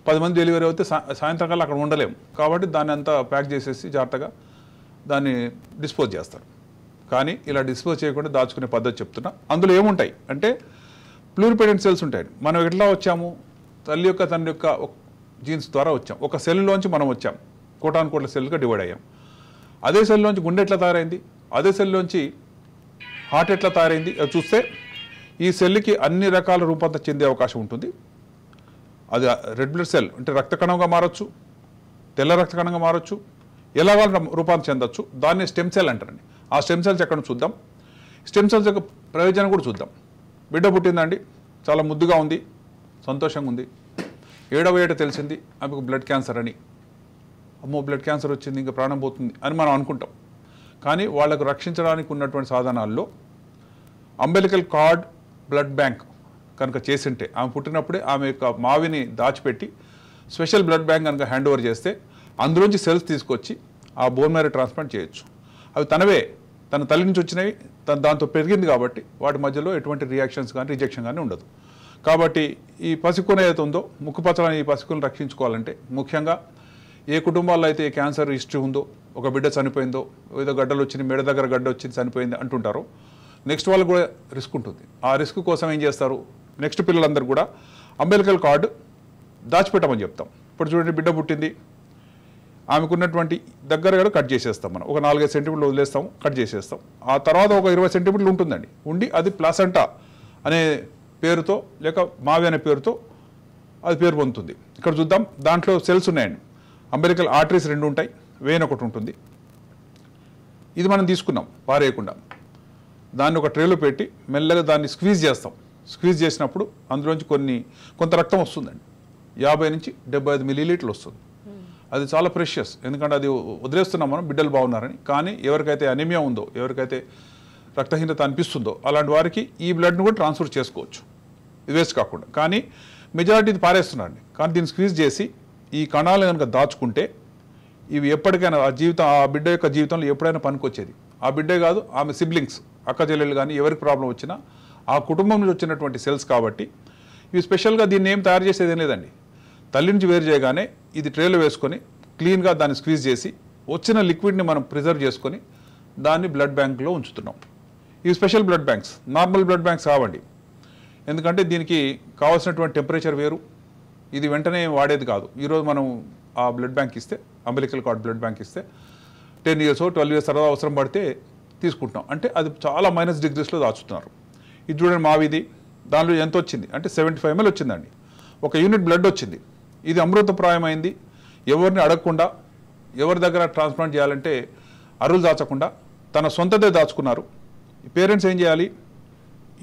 10 మంది డెలివరీ అయితే సాయంత్రం కల్లా అక్కడ ఉండలేము. కాబట్టి దాన్ని అంతా ప్యాక్ చేసేసి జాగ్రత్తగా దాన్ని డిస్పోజ్ చేస్తారు. కానీ ఇలా డిస్పోజ్ చేయకుండా దాచుకునే పద్ధతి చెప్తున్నా. అందులో ఏముంటాయి అంటే ప్లూరిపెడెంట్ సెల్స్ ఉంటాయి. మనం ఎట్లా వచ్చాము? తల్లి యొక్క తండ్రి యొక్క జీన్స్ ద్వారా వచ్చాం. ఒక సెల్లోంచి మనం వచ్చాం, కోటాను కోట్ల సెల్గా డివైడ్ అయ్యాం. అదే సెల్లోంచి గుండె ఎట్లా తయారైంది, అదే సెల్లోంచి హార్ట్ ఎట్లా తయారైంది చూస్తే ఈ సెల్కి అన్ని రకాల రూపాంతరం చెందే అవకాశం ఉంటుంది. అది రెడ్ బ్లడ్ సెల్ అంటే రక్త కణంగా మారచ్చు, తెల్ల రక్త కణంగా మారచ్చు, ఎలా రూపాంతరం చెందొచ్చు. దాన్ని స్టెమ్ సెల్ అంటారండి. ఆ స్టెమ్ సెల్స్ ఎక్కడ చూద్దాం. స్టెమ్ సెల్స్ యొక్క ప్రయోజనం కూడా చూద్దాం. బిడ్డ పుట్టిందండి, చాలా ముద్దుగా ఉంది, సంతోషంగా ఉంది. 7వ ఏట తెలిసింది ఆమెకు బ్లడ్ క్యాన్సర్ అని. అమ్మో బ్లడ్ క్యాన్సర్ వచ్చింది, ఇంకా ప్రాణం పోతుంది అని మనం అనుకుంటాం. కానీ వాళ్లకు రక్షించడానికి ఉన్నటువంటి సాధనాల్లో అంబెలికల్ కార్డ్ బ్లడ్ బ్యాంక్ కనుక చేసింటే, ఆమె పుట్టినప్పుడే ఆమె యొక్క మావిని దాచిపెట్టి స్పెషల్ బ్లడ్ బ్యాంక్ కనుక హ్యాండ్ ఓవర్ చేస్తే అందులోంచి సెల్స్ తీసుకొచ్చి ఆ బోన్ మ్యారో ట్రాన్స్ప్లాంట్ చేయొచ్చు. అవి తనవే, తన తల్లి నుంచి వచ్చినవి, దాంతో పెరిగింది కాబట్టి వాటి మధ్యలో ఎటువంటి రియాక్షన్స్ కానీ రిజెక్షన్ కానీ ఉండదు. కాబట్టి ఈ పసికున ఏదైతే ఉందో, ముక్కుపచ్చలని ఈ పసికులను రక్షించుకోవాలంటే ముఖ్యంగా ఏ కుటుంబాల్లో అయితే క్యాన్సర్ హిస్టరీ ఉందో, ఒక బిడ్డ చనిపోయిందో, ఏదో గడ్డలు వచ్చింది, మెడ దగ్గర గడ్డ వచ్చింది చనిపోయింది అంటుంటారో, నెక్స్ట్ వాళ్ళకు కూడా రిస్క్ ఉంటుంది. ఆ రిస్క్ కోసం ఏం చేస్తారు, నెక్స్ట్ పిల్లలందరూ కూడా అంబెలికల్ కార్డు దాచిపెట్టమని చెప్తాం. ఇప్పుడు చూడండి, బిడ్డ పుట్టింది, ఆమెకున్నటువంటి దగ్గర కట్ చేసేస్తాం. మనం ఒక 4-5 సెంటీమీటర్లు వదిలేస్తాం, కట్ చేసేస్తాం. ఆ తర్వాత ఒక 20 సెంటీమీటర్లు ఉంటుందండి, ఉండి అది ప్లాసెంటా అనే పేరుతో లేక మావి అనే పేరుతో అది పేరు పొందుతుంది. ఇక్కడ చూద్దాం, దాంట్లో సెల్స్ ఉన్నాయండి. అంబెలికల్ ఆర్టరీస్ 2 ఉంటాయి, వెయిన్ ఒకటి ఉంటుంది. ఇది మనం తీసుకున్నాం పారేయకుండా. దాన్ని ఒక ట్రేలో పెట్టి మెల్లగా దాన్ని స్క్వీజ్ చేస్తాం. స్క్వీజ్ చేసినప్పుడు అందులోంచి కొంత రక్తం వస్తుందండి. 50 నుంచి 75 మిల్లీలీటర్లు వస్తుంది. అది చాలా ప్రెషియస్, ఎందుకంటే అది వదిలేస్తున్నాం మనం బిడ్డలు బాగున్నారని. కానీ ఎవరికైతే అనీమియా ఉందో, ఎవరికైతే రక్తహీనత అనిపిస్తుందో అలాంటి వారికి ఈ బ్లడ్ను కూడా ట్రాన్స్ఫర్ చేసుకోవచ్చు, ఇది వేస్ట్ కాకుండా. కానీ మెజారిటీ ఇది పారేస్తున్నారండి. కానీ దీన్ని స్క్వీజ్ చేసి ఈ కణాలు కనుక దాచుకుంటే ఇవి ఎప్పటికైనా ఆ బిడ్డ యొక్క జీవితంలో ఎప్పుడైనా పనికొచ్చేది. ఆ బిడ్డే కాదు, ఆమె సిబ్లింగ్స్, అక్క చెల్లెలు కానీ ఎవరికి ప్రాబ్లం వచ్చినా ఆ కుటుంబం నుంచి వచ్చినటువంటి సెల్స్ కాబట్టి ఇవి స్పెషల్గా దీన్ని ఏం తయారు చేసేది ఏం లేదండి. తల్లి నుంచి వేరు చేయగానే ఇది ట్రేలో వేసుకొని క్లీన్గా దాన్ని స్క్వీజ్ చేసి వచ్చిన లిక్విడ్ని మనం ప్రిజర్వ్ చేసుకొని దాన్ని బ్లడ్ బ్యాంక్లో ఉంచుతున్నాం. ఇవి special blood banks, normal blood banks కావండి. ఎందుకంటే దీనికి కావాల్సినటువంటి టెంపరేచర్ వేరు, ఇది వెంటనే వాడేది కాదు. ఈరోజు మనం ఆ బ్లడ్ బ్యాంక్ ఇస్తే, అంబెలికల్ కార్డ్ బ్లడ్ బ్యాంక్ ఇస్తే 10 years 12 years తర్వాత అవసరం పడితే తీసుకుంటాం. అంటే అది చాలా -degreesలో దాచుతున్నారు. ఇది చూడండి మావిది, దానిలో ఎంత వచ్చింది అంటే 75 ml వచ్చిందండి. 1 యూనిట్ బ్లడ్ వచ్చింది. ఇది అమృతప్రాయమైంది. ఎవరిని అడగకుండా, ఎవరి దగ్గర ట్రాన్స్ప్లాంట్ చేయాలంటే అరువులు దాచకుండా తన సొంతదే దాచుకున్నారు. పేరెంట్స్ ఏం చేయాలి,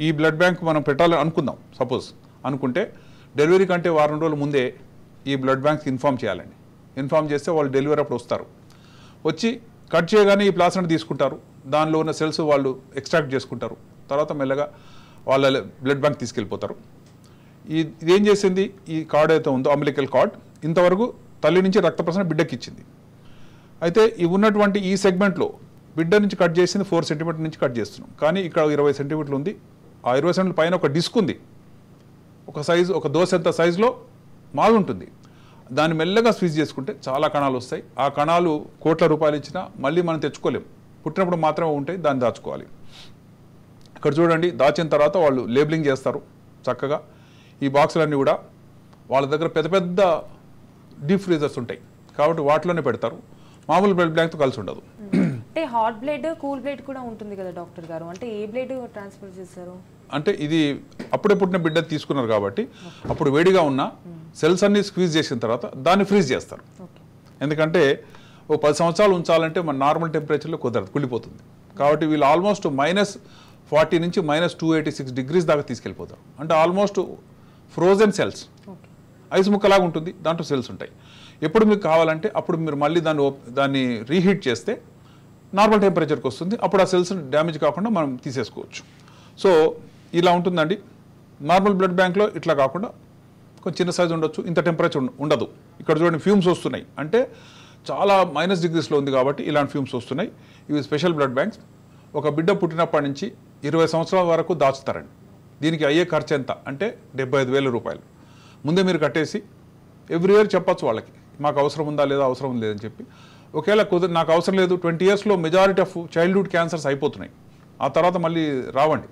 ఈ బ్లడ్ బ్యాంక్ మనం పెట్టాలని అనుకుందాం, సపోజ్ అనుకుంటే డెలివరీ కంటే 1 వారం రోజుల ముందే ఈ బ్లడ్ బ్యాంక్కి ఇన్ఫామ్ చేయాలండి. ఇన్ఫామ్ చేస్తే వాళ్ళు డెలివరీ అప్పుడు వస్తారు. వచ్చి కట్ చేయగానే ఈ ప్లాస్మాని తీసుకుంటారు, దానిలో ఉన్న సెల్స్ వాళ్ళు ఎక్స్ట్రాక్ట్ చేసుకుంటారు. తర్వాత మెల్లగా వాళ్ళ బ్లడ్ బ్యాంక్ తీసుకెళ్ళిపోతారు. ఇదేం చేసింది, ఈ కార్డ్ అయితే ఉందో అంబిలికల్ కార్డ్ ఇంతవరకు తల్లి నుంచి రక్త ప్రసరణ బిడ్డకి ఇచ్చింది. అయితే ఈ ఉన్నటువంటి ఈ సెగ్మెంట్లో బిడ్డ నుంచి కట్ చేసింది 4 సెంటీమీటర్ నుంచి కట్ చేస్తున్నాం, కానీ ఇక్కడ 20 సెంటీమీటర్లు ఉంది. ఆ 20 సెంటీమీటర్ పైన ఒక డిస్క్ ఉంది, ఒక సైజు, ఒక దోశ ఎంత సైజులో మావి ఉంటుంది. దాన్ని మెల్లగా స్క్వీజ్ చేసుకుంటే చాలా కణాలు వస్తాయి. ఆ కణాలు కోట్ల రూపాయలు ఇచ్చినా మళ్ళీ మనం తెచ్చుకోలేం, పుట్టినప్పుడు మాత్రమే ఉంటాయి, దాన్ని దాచుకోవాలి. ఇక్కడ చూడండి, దాచిన తర్వాత వాళ్ళు లేబులింగ్ చేస్తారు చక్కగా. ఈ బాక్సులన్నీ కూడా వాళ్ళ దగ్గర పెద్ద పెద్ద డీప్ ఫ్రీజర్స్ ఉంటాయి కాబట్టి వాటిలోనే పెడతారు. మామూలు బ్లడ్ బ్యాంక్తో కలిసి ఉండదు. అంటే హాట్ బ్లడ్, కూల్ బ్లడ్ కూడా ఉంటుంది కదా డాక్టర్ గారు, అంటే ఏ బ్లడ్ ట్రాన్స్ఫర్ చేస్తారు? అంటే ఇది అప్పుడే పుట్టిన బిడ్డ తీసుకున్నారు కాబట్టి అప్పుడు వేడిగా ఉన్న సెల్స్ అన్ని స్క్వీజ్ చేసిన తర్వాత దాన్ని ఫ్రీజ్ చేస్తారు. ఎందుకంటే ఓ 10 సంవత్సరాలు ఉంచాలంటే మన నార్మల్ టెంపరేచర్లో కుదరదు, కుళ్ళిపోతుంది. కాబట్టి వీళ్ళు ఆల్మోస్ట్ -40 నుంచి -286 డిగ్రీస్ దాకా తీసుకెళ్ళిపోతారు. అంటే ఆల్మోస్ట్ ఫ్రోజన్ సెల్స్, ఐస్ ముక్కలాగా ఉంటుంది, దాంట్లో సెల్స్ ఉంటాయి. ఎప్పుడు మీకు కావాలంటే అప్పుడు మీరు మళ్ళీ దాన్ని రీహీట్ చేస్తే నార్మల్ టెంపరేచర్కి వస్తుంది. అప్పుడు ఆ సెల్స్ డ్యామేజ్ కాకుండా మనం తీసేసుకోవచ్చు. సో ఇలా ఉంటుందండి. నార్మల్ బ్లడ్ బ్యాంక్లో ఇట్లా కాకుండా కొంచెం చిన్న సైజు ఉండొచ్చు, ఇంత టెంపరేచర్ ఉండదు. ఇక్కడ చూడండి ఫ్యూమ్స్ వస్తున్నాయి, అంటే చాలా -డిగ్రీస్లో ఉంది కాబట్టి ఇలాంటి ఫ్యూమ్స్ వస్తున్నాయి. ఇవి స్పెషల్ బ్లడ్ బ్యాంక్స్. ఒక బిడ్డ పుట్టినప్పటి నుంచి 20 సంవత్సరాల వరకు దాచుతారండి. దీనికి అయ్యే ఖర్చు ఎంత అంటే 75,000 రూపాయలు. ముందే మీరు కట్టేసి ఎవ్రీ ఇయర్ చెప్పచ్చు వాళ్ళకి, మాకు అవసరం ఉందా లేదా, అవసరం లేదని చెప్పి. ఒకవేళ నాకు అవసరం లేదు, 20 ఇయర్స్లో మెజారిటీ ఆఫ్ చైల్డ్హుడ్ క్యాన్సర్స్ అయిపోతున్నాయి, ఆ తర్వాత మళ్ళీ రావండి.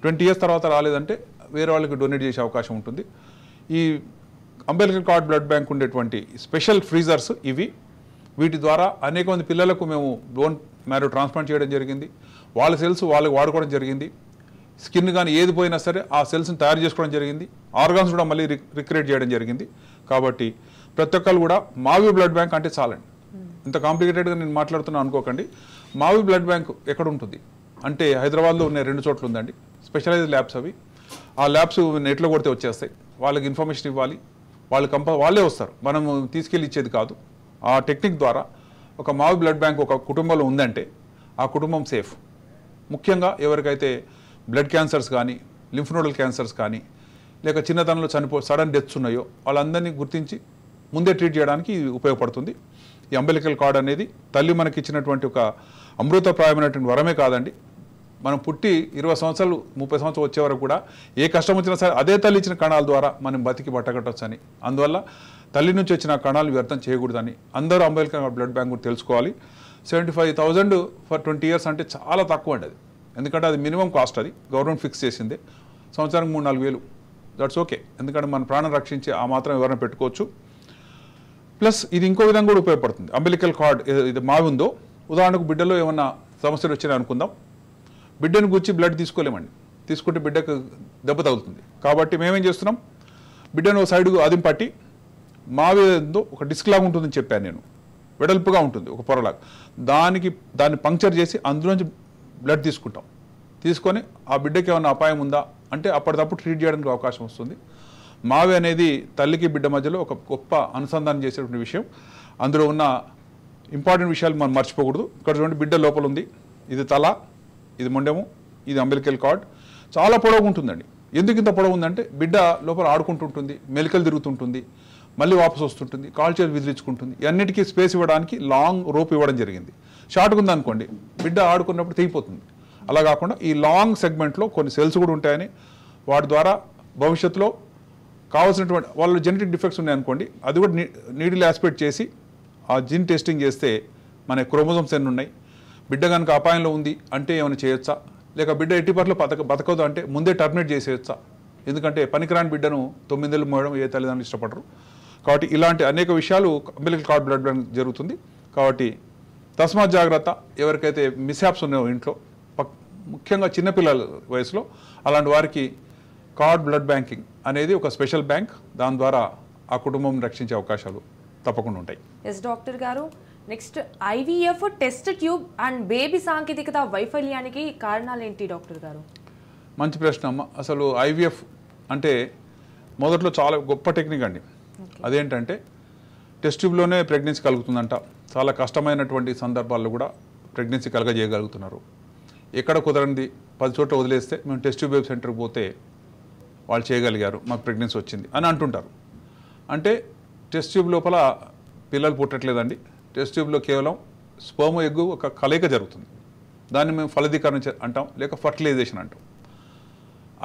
20 ఇయర్స్ తర్వాత రాలేదంటే వేరే వాళ్ళకి డొనేట్ చేసే అవకాశం ఉంటుంది. ఈ అంబిలికల్ కార్డ్ బ్లడ్ బ్యాంక్ ఉండేటువంటి స్పెషల్ ఫ్రీజర్స్ ఇవి. వీటి ద్వారా అనేక మంది పిల్లలకు మేము బోన్ మ్యారో ట్రాన్స్ప్లాంట్ చేయడం జరిగింది. వాళ్ళ సెల్స్ వాళ్ళకి వాడుకోవడం జరిగింది. స్కిన్ కానీ ఏది పోయినా సరే ఆ సెల్స్ని తయారు చేసుకోవడం జరిగింది. ఆర్గాన్స్ కూడా మళ్ళీ రిక్రియేట్ చేయడం జరిగింది. కాబట్టి ప్రతి ఒక్కరు కూడా మావి బ్లడ్ బ్యాంక్ అంటే చాలండి. ఇంత కాంప్లికేటెడ్గా నేను మాట్లాడుతున్నా అనుకోకండి. మావి బ్లడ్ బ్యాంక్ ఎక్కడ ఉంటుంది అంటే హైదరాబాద్లో ఉన్న 2 చోట్ల ఉందండి. స్పెషలైజ్డ్ ల్యాబ్స్ అవి. ఆ ల్యాబ్స్ నెట్లో కొడితే వచ్చేస్తాయి. వాళ్ళకి ఇన్ఫర్మేషన్ ఇవ్వాలి, వాళ్ళే వస్తారు, మనం తీసుకెళ్ళి ఇచ్చేది కాదు. ఆ టెక్నిక్ ద్వారా ఒక మావి బ్లడ్ బ్యాంక్ ఒక కుటుంబంలో ఉందంటే ఆ కుటుంబం సేఫ్. ముఖ్యంగా ఎవరికైతే బ్లడ్ క్యాన్సర్స్ కానీ, లింఫ్ నోడల్ క్యాన్సర్స్ కానీ, లేక చిన్నతనంలో సడన్ డెత్స్ ఉన్నాయో వాళ్ళందరినీ గుర్తించి ముందే ట్రీట్ చేయడానికి ఉపయోగపడుతుంది. ఈ అంబిలికల్ కార్డ్ అనేది తల్లి మనకి ఇచ్చినటువంటి ఒక అమృతప్రాయమైనటువంటి వరమే కాదండి. మనం పుట్టి 20 సంవత్సరాలు 30 సంవత్సరాలు వచ్చే వరకు కూడా ఏ కష్టం వచ్చినా సరే అదే తల్లి ఇచ్చిన కణాల ద్వారా మనం బతికి బట్టగట్టవచ్చు అని. అందువల్ల తల్లి నుంచి వచ్చిన కణాలు వ్యర్థం చేయకూడదని అందరూ అంబిలికల్ బ్లడ్ బ్యాంక్ గురించి తెలుసుకోవాలి. 75,000 ఫర్ 20 ఇయర్స్ అంటే చాలా తక్కువ అండి అది. ఎందుకంటే అది మినిమం కాస్ట్, అది గవర్నమెంట్ ఫిక్స్ చేసిందే. సంవత్సరానికి 3-4 వేలు, దట్స్ ఓకే. ఎందుకంటే మన ప్రాణం రక్షించి ఆ మాత్రం ఎవరైనా పెట్టుకోవచ్చు. ప్లస్ ఇది ఇంకో విధంగా కూడా ఉపయోగపడుతుంది. అంబిలికల్ కార్డ్ ఇది మావి ఉందో, ఉదాహరణకు బిడ్డలో ఏమన్నా సమస్యలు వచ్చినాయి అనుకుందాం, బిడ్డను గుచ్చి బ్లడ్ తీసుకోలేమండి, తీసుకుంటే బిడ్డకు దెబ్బ తగులుతుంది. కాబట్టి మేమేం చేస్తున్నాం, బిడ్డను సైడ్కు అదిం పట్టి మావి ఏందో ఒక డిస్క్ లాగా ఉంటుందని చెప్పాను నేను, వెడల్పుగా ఉంటుంది ఒక పొరలాగా, దాన్ని పంక్చర్ చేసి అందులోంచి బ్లడ్ తీసుకుంటాం. తీసుకొని ఆ బిడ్డకి ఏమైనా అపాయం ఉందా అంటే అప్పటికప్పుడు ట్రీట్ చేయడానికి అవకాశం వస్తుంది. మావి అనేది తల్లికి బిడ్డ మధ్యలో ఒక గొప్ప అనుసంధానం చేసేటువంటి విషయం. అందులో ఉన్న ఇంపార్టెంట్ విషయాలు మనం మర్చిపోకూడదు. ఇక్కడ చూడండి, బిడ్డ లోపల ఉంది, ఇది తల, ఇది మొండెము, ఇది అంబిలికల్ కార్డ్. చాలా పొడవు ఉంటుందండి. ఎందుకు ఇంత పొడవు ఉందంటే బిడ్డ లోపల ఆడుకుంటుంటుంది, మెలికలు తిరుగుతుంటుంది, మళ్ళీ వాపసు వస్తుంటుంది, కాల్ చేతులు విదిలించుకుంటుంది. అన్నిటికీ స్పేస్ ఇవ్వడానికి లాంగ్ రోప్ ఇవ్వడం జరిగింది. షార్ట్గా ఉందనుకోండి బిడ్డ ఆడుకున్నప్పుడు తెగిపోతుంది. అలా కాకుండా ఈ లాంగ్ సెగ్మెంట్లో కొన్ని సెల్స్ కూడా ఉంటాయని, వాటి ద్వారా భవిష్యత్తులో కావాల్సినటువంటి వాళ్ళ జెనెటిక్ డిఫెక్ట్స్ ఉన్నాయనుకోండి, అది కూడా నీడిల్ యాస్పెక్ట్ చేసి ఆ జీన్ టెస్టింగ్ చేస్తే మన క్రోమోజోమ్స్ ఎన్ని ఉన్నాయి, బిడ్డ కనుక అపాయంలో ఉంది అంటే ఏమైనా చేయొచ్చా, లేక బిడ్డ ఎట్టి పట్ల బతకదు అంటే ముందే టర్మినేట్ చేసేయచ్చా. ఎందుకంటే పనికిరాని బిడ్డను 9 నెలలు మోయడం ఏ తల్లిదండ్రులు ఇష్టపడరు. కాబట్టి ఇలాంటి అనేక విషయాలు అంబిలికల్ కార్డ్ బ్లడ్ బ్యాంక్ జరుగుతుంది. కాబట్టి తస్మాత్ జాగ్రత్త. ఎవరికైతే మిస్హ్యాప్స్ ఉన్నాయో ఇంట్లో, ముఖ్యంగా చిన్నపిల్లల వయసులో, అలాంటి వారికి కార్డ్ బ్లడ్ బ్యాంకింగ్ అనేది ఒక స్పెషల్ బ్యాంక్. దాని ద్వారా ఆ కుటుంబం రక్షించే అవకాశాలు తప్పకుండా ఉంటాయి. ఎస్ డాక్టర్ గారు, next IVF test tube and baby సాంకేతికత వైఫల్యానికి కారణాలు ఏంటి డాక్టర్ గారు? మంచి ప్రశ్న అమ్మ. అసలు ఐవీఎఫ్ అంటే మొదట్లో చాలా గొప్ప టెక్నిక్ అండి. అదేంటంటే టెస్ట్ ట్యూబ్లోనే ప్రెగ్నెన్సీ కలుగుతుందంట. చాలా కష్టమైనటువంటి సందర్భాల్లో కూడా ప్రెగ్నెన్సీ కలగజేయగలుగుతున్నారు. ఎక్కడ కుదరంది 10 చోట్ల వదిలేస్తే మేము టెస్ట్ ట్యూబ్ సెంటర్కి పోతే వాళ్ళు చేయగలిగారు, మాకు ప్రెగ్నెన్సీ వచ్చింది అని అంటుంటారు. అంటే టెస్ట్ ట్యూబ్ లోపల పిల్లలు పుట్టట్లేదండి. టెస్ట్ ట్యూబ్లో కేవలం స్పర్మ్ ఎగ్ ఒక కలయిక జరుగుతుంది. దాన్ని మేము ఫలదీకరణ అంటాం, లేక ఫర్టిలైజేషన్ అంటాం.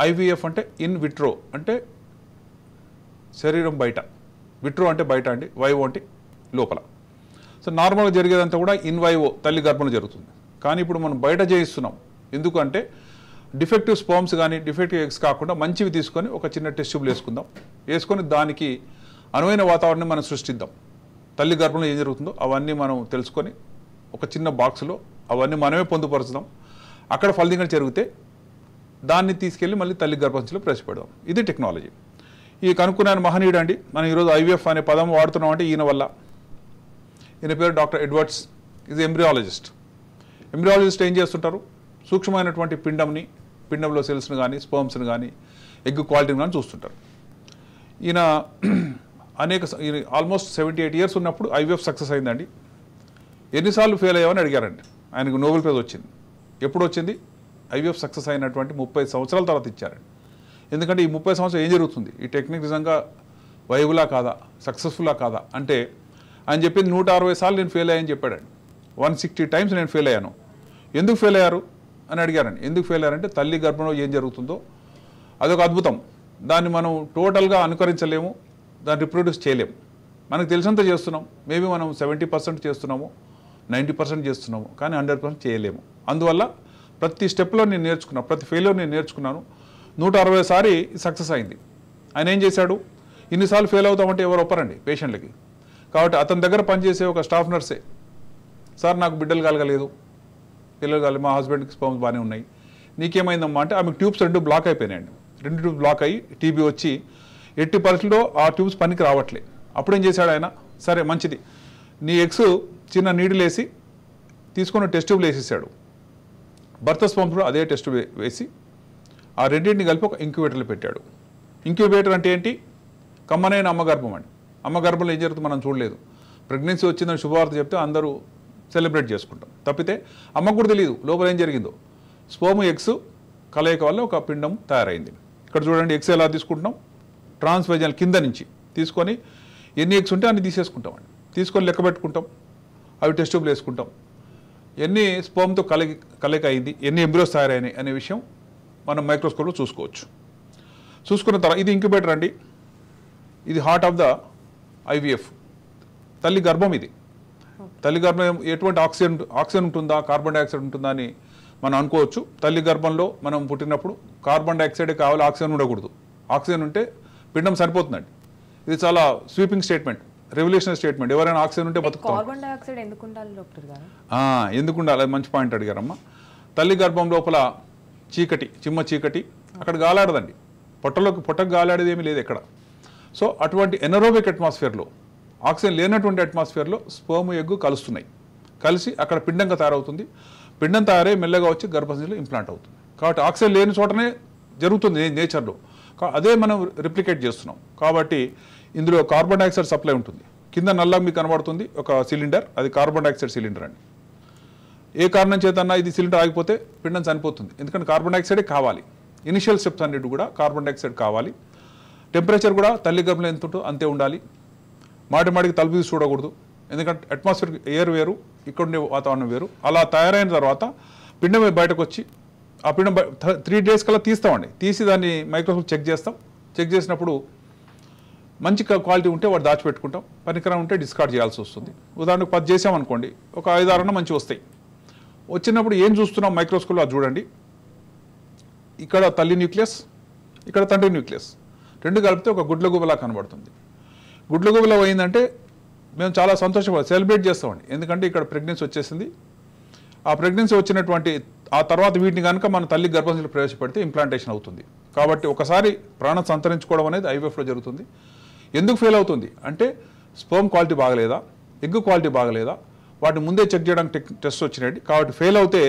ఐవీఎఫ్ అంటే ఇన్ విట్రో, అంటే శరీరం బయట, విట్రో అంటే బయట అండి, వైవో అంటే లోపల. సో నార్మల్గా జరిగేదంతా కూడా ఇన్ వైవో తల్లి గర్భంలో జరుగుతుంది. కానీ ఇప్పుడు మనం బయట చేయిస్తున్నాం. ఎందుకంటే డిఫెక్టివ్ స్పర్మ్స్ కానీ డిఫెక్టివ్ ఎగ్స్ కాకుండా మంచివి తీసుకొని ఒక చిన్న టెస్ట్ ట్యూబ్లు వేసుకుందాం. వేసుకొని దానికి అనువైన వాతావరణం మనం సృష్టిద్దాం. తల్లి గర్భంలో ఏం జరుగుతుందో అవన్నీ మనం తెలుసుకొని ఒక చిన్న బాక్స్లో అవన్నీ మనమే పొందుపరుచుదాం. అక్కడ ఫలితంగా జరిగితే దాన్ని తీసుకెళ్ళి మళ్ళీ తల్లి గర్భంలో ప్రవేశపెడదాం. ఇది టెక్నాలజీ. ఈ కనుక్కున్న మహనీయుడు అండి. మనం ఈరోజు ఐవీఎఫ్ అనే పదం వాడుతున్నాం అంటే ఈయన వల్ల. ఈయన పేరు doctor Edwards. Is embryologist. Embryologist ఏం చేస్తుంటారు? సూక్ష్మమైనటువంటి పిండంలో సెల్స్ని కానీ స్పర్మ్స్ని కానీ ఎగ్ క్వాలిటీని కానీ చూస్తుంటారు. ఈయన ఆల్మోస్ట్ 78 years ఉన్నప్పుడు ఐవీఎఫ్ సక్సెస్ అయిందండి. ఎన్నిసార్లు ఫెయిల్ అయ్యామని అడిగారండి. ఆయనకు నోబెల్ ప్రైజ్ వచ్చింది. ఎప్పుడు వచ్చింది? ఐవీఎఫ్ సక్సెస్ అయినటువంటి 30 సంవత్సరాల తర్వాత ఇచ్చారండి. ఎందుకంటే ఈ 30 సంవత్సరాలు ఏం జరుగుతుంది, ఈ టెక్నిక్ నిజంగా వైబులా కాదా, సక్సెస్ఫుల్లా కాదా అంటే ఆయన చెప్పింది 160 సార్లు నేను ఫెయిల్ అయ్యాని చెప్పాడండి. 160 times నేను ఫెయిల్ అయ్యాను. ఎందుకు ఫెయిల్ అయ్యారు అని అడిగారండి. ఎందుకు ఫెయిల్ అయ్యారంటే తల్లి గర్భంలో ఏం జరుగుతుందో అదొక అద్భుతం. దాన్ని మనం టోటల్గా అనుకరించలేము, దాన్ని రిప్రొడ్యూస్ చేయలేము. మనకు తెలిసినంత చేస్తున్నాం. మేబీ మనం 70% చేస్తున్నాము, 90% చేస్తున్నాము, కానీ 100% చేయలేము. అందువల్ల ప్రతి స్టెప్లో నేను నేర్చుకున్నాను, ప్రతి ఫెయిల్యూర్ నేను నేర్చుకున్నాను. 160 సారి సక్సెస్ అయింది. ఆయన ఏం చేశాడు? ఇన్నిసార్లు ఫెయిల్ అవుతామంటే ఎవరు ఒప్పరండి పేషెంట్లకి. కాబట్టి అతని దగ్గర పనిచేసే ఒక స్టాఫ్ నర్సే, సార్ నాకు బిడ్డలు కలగలేదు, పిల్లలు కలగలేదు, మా హస్బెండ్కి స్పర్మ్స్ బాగానే ఉన్నాయి, నీకేమైందమ్మా అంటే ఆమెకు ట్యూబ్స్ 2 బ్లాక్ అయిపోయినాయండి. 2 ట్యూబ్స్ బ్లాక్ అయ్యి టీబీ వచ్చి 80% ఆ ట్యూబ్స్ పనికి రావట్లేదు. అప్పుడు ఏం చేశాడు ఆయన? సరే మంచిది, నీ ఎగ్స్ చిన్న నీడిల్ వేసి తీసుకొని టెస్ట్ ట్యూబ్లు వేసేసాడు. భర్త స్పర్మ్స్ కూడా అదే టెస్ట్ వేసి ఆ రెండింటిని కలిపి ఒక ఇంక్యుబేటర్లో పెట్టాడు. ఇంక్యుబేటర్ అంటే ఏంటి? కమ్మనైన అమ్మగర్భం అండి. అమ్మగర్భంలో ఏం జరుగుతుందో మనం చూడలేదు. ప్రెగ్నెన్సీ వచ్చిందని శుభవార్త చెప్తే అందరూ సెలబ్రేట్ చేసుకుంటాం. తప్పితే అమ్మకు కూడా తెలియదు లోపల ఏం జరిగిందో. స్పర్మ్ ఎగ్స్ కలయిక వల్ల ఒక పిండం తయారైంది. ఇక్కడ చూడండి, ఎగ్స్ ఎలా తీసుకుంటున్నాం? ట్రాన్స్వెజనల్ కింద నుంచి తీసుకొని ఎన్ని ఎగ్స్ ఉంటే అన్ని తీసేసుకుంటామండి. తీసుకొని లెక్క పెట్టుకుంటాం, అవి టెస్ట్ ట్యూబ్లు వేసుకుంటాం. ఎన్ని స్పర్మ్తో కలయిక అయింది, ఎన్ని ఎంబ్రియోస్ తయారైనాయి అనే విషయం మనం మైక్రోస్కోప్లో చూసుకోవచ్చు. చూసుకున్న తర్వాత ఇది ఇంక్యుబేటర్ అండి. ఇది హార్ట్ ఆఫ్ ద ఐవీఎఫ్. తల్లి గర్భం ఇది. తల్లి గర్భం ఎటువంటి ఆక్సిజన్ ఉంటుందా, కార్బన్ డైఆక్సైడ్ ఉంటుందా అని మనం అనుకోవచ్చు. తల్లి గర్భంలో మనం పుట్టినప్పుడు కార్బన్ డైఆక్సైడే కావాలి, ఆక్సిజన్ ఉండకూడదు. ఆక్సిజన్ ఉంటే పిండం సరిపోతుందండి. ఇది చాలా స్వీపింగ్ స్టేట్మెంట్, రెవల్యూషనరీ స్టేట్మెంట్. ఎవరైనా ఆక్సిజన్ ఉంటే బతుకుతాం. కార్బన్ డైఆక్సైడ్ ఎందుకు ఉండాలి డాక్టర్ గారు? ఎందుకు ఉండాలి? మంచి పాయింట్ అడిగారమ్మా. తల్లి గర్భం లోపల చీకటి, చిమ్మ చీకటి, అక్కడ గాలాడదండి. పొట్టకు గాలాడేది ఏమీ లేదు ఎక్కడ. సో అటువంటి ఎనరోబిక్ అట్మాస్ఫియర్లో, ఆక్సిజన్ లేనటువంటి అట్మాస్ఫియర్లో స్పర్మ్ ఎగ్ కలుస్తున్నాయి. కలిసి అక్కడ పిండంగా తయారవుతుంది. పిండం తయారై మెల్లగా వచ్చి గర్భసంచిలో ఇంప్లాంట్ అవుతుంది. కాబట్టి ఆక్సిజన్ లేని చోటనే జరుగుతుంది నేచర్లో. అదే మనం రిప్లికేట్ చేస్తున్నాం. కాబట్టి ఇందులో కార్బన్ డైఆక్సైడ్ సప్లై ఉంటుంది. కింద నల్లగా మీకు కనబడుతుంది ఒక సిలిండర్, అది కార్బన్ డైఆక్సైడ్ సిలిండర్ అండి. ఏ కారణం చేతన్నా ఇది సిలిండర్ ఆగిపోతే పిండం చనిపోతుంది. ఎందుకంటే కార్బన్ డైఆక్సైడే కావాలి. ఇనిషియల్ స్టెప్స్ అన్నిటి కూడా కార్బన్ డైఆక్సైడ్ కావాలి. టెంపరేచర్ కూడా తల్లి గర్భంలో ఎంత ఉంటుందో అంతే ఉండాలి. మాటికి తలుపు తీసి చూడకూడదు. ఎందుకంటే అట్మాస్ఫియర్ ఎయిర్ వేరు, ఇక్కడ ఉండే వాతావరణం వేరు. అలా తయారైన తర్వాత పిండం బయటకు వచ్చి ఆ పిండం 3 days కల్లా తీస్తామండి. తీసి దాన్ని మైక్రోస్కోప్ చెక్ చేస్తాం. చెక్ చేసినప్పుడు మంచి క్వాలిటీ ఉంటే వాడు దాచిపెట్టుకుంటాం, పనికిరాని ఉంటే డిస్కార్డ్ చేయాల్సి వస్తుంది. ఉదాహరణకు 10 చేసామనుకోండి, ఒక 5-6 మంచి వస్తాయి. వచ్చినప్పుడు ఏం చూస్తున్నాం మైక్రోస్కోప్లో అది చూడండి. ఇక్కడ తల్లి న్యూక్లియస్, ఇక్కడ తండ్రి న్యూక్లియస్, 2 కలిపితే ఒక గుడ్లగూబలా కనబడుతుంది. గుడ్లగూబలా పోయిందంటే మేము చాలా సంతోషపడి సెలబ్రేట్ చేస్తామండి. ఎందుకంటే ఇక్కడ ప్రెగ్నెన్సీ వచ్చేసింది. ఆ ప్రెగ్నెన్సీ వచ్చినటువంటి ఆ తర్వాత వీటిని కనుక మన తల్లి గర్భంలో ప్రవేశపెడితే ఇంప్లాంటేషన్ అవుతుంది. కాబట్టి ఒకసారి ప్రాణం సంతరించుకోవడం అనేది ఐవీఎఫ్లో జరుగుతుంది. ఎందుకు ఫెయిల్ అవుతుంది అంటే స్పర్మ్ క్వాలిటీ బాగలేదా, ఎగ్ క్వాలిటీ బాగలేదా, వాటిని ముందే చెక్ చేయడానికి టెస్ట్ వచ్చినాయి. కాబట్టి ఫెయిల్ అవుతే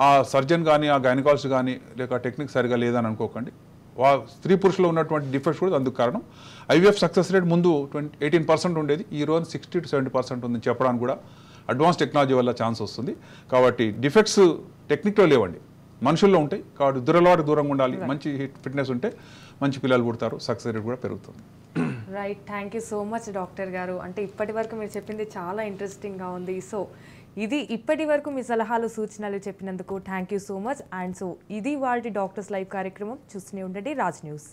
ఆ సర్జన్ కానీ, ఆ గైనకాలజిస్ట్ కానీ, లేక టెక్నిక్ సరిగా లేదని అనుకోకండి. స్త్రీ పురుషులో ఉన్నటువంటి డిఫెక్ట్స్ కూడా అందుకు కారణం. ఐవీఎఫ్ సక్సెస్ రేట్ ముందు 18% ఉండేది, ఈ రోజు 60 to 70% ఉందని చెప్పడానికి కూడా అడ్వాన్స్ టెక్నాలజీ వల్ల ఛాన్స్ వస్తుంది. కాబట్టి డిఫెక్ట్స్ టెక్నిక్లో లేవండి, మనుషుల్లో ఉంటాయి. కాబట్టి దురలవాటు దూరంగా ఉండాలి. మంచి ఫిట్నెస్ ఉంటే మంచి పిల్లలు పుడతారు, సక్సెస్ రేట్ కూడా పెరుగుతుంది. Right, thank you so much doctor గారు. అంటే ఇప్పటి వరకు మీరు చెప్పింది చాలా ఇంట్రెస్టింగ్గా ఉంది. సో ఇది ఇప్పటి వరకు మీ సలహాలు సూచనలు చెప్పినందుకు thank you so much. And so ఇది వాళ్ళ డాక్టర్స్ లైవ్ కార్యక్రమం. చూస్తూనే ఉండండి రాజ్ న్యూస్.